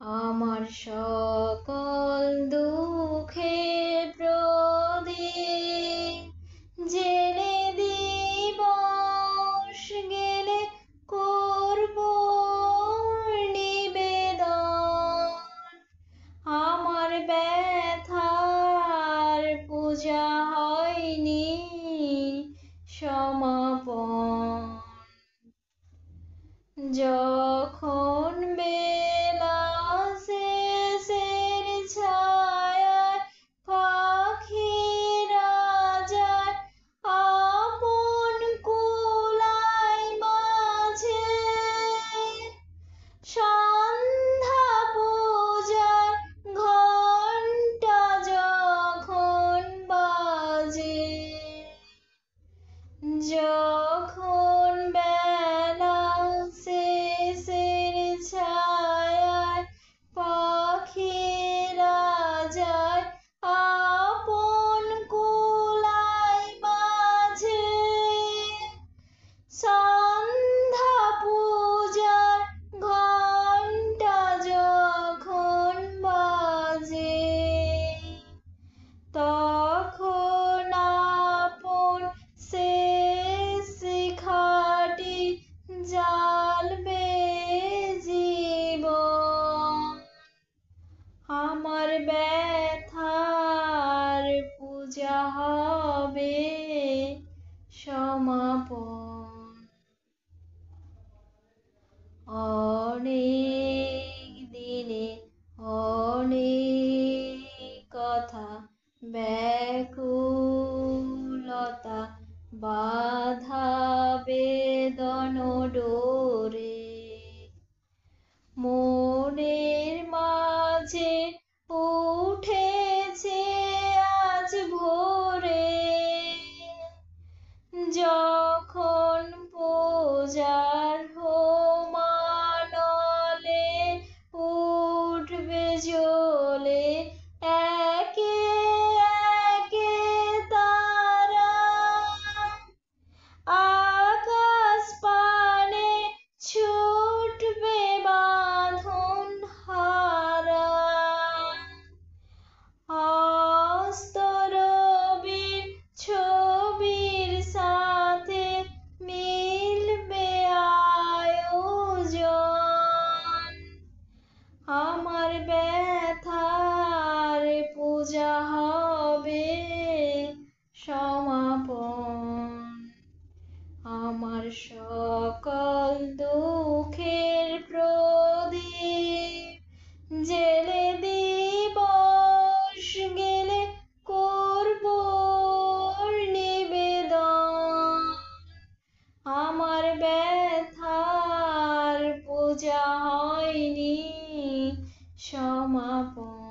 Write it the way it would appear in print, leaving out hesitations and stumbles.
আমার সকল দুঃখের প্রদীপ জেলে দিবস গেলে করব নিবেদন। আমার ব্যথার পূজা হয়নি সমাপন। যখন বেলা শেষের ছায়ায় পাখিরা যায় আপন কুলায় মাঝে, সন্ধ্যা পূজার ঘণ্টা যখন বাজে, যখন বেলা শেষের ছায়ায় পাখিরা যায় আপন কুলায় মাঝে, সন্ধ্যা পূজার ঘণ্টা যখন বাজে, তখন আপন শেষ শিখাটি জ্বালবে জীবন। আমার ব্যথার পূজা হবে সমাপন। অনেক দিনে অনেক কথা ব্যাকুলতা বাধা বেদন ডোরে, মনের মাঝে উঠেছে আজ ভোরে, যখন পূজার হোমানলে উঠবে জ্বলে একে একে তারা, আকাশ পানে ছুটবে বাঁধন হারা, অস্তরবীর ছবির সাথে মিলবে আয়োজন। আমার ব্যথার পূজা হবে সমাপন। আমার সকল দুঃখের প্রদীপ জেলে দিবস গেলে করব নিবেদন। আমার ব্যথার পূজা হয়নি সমাপন।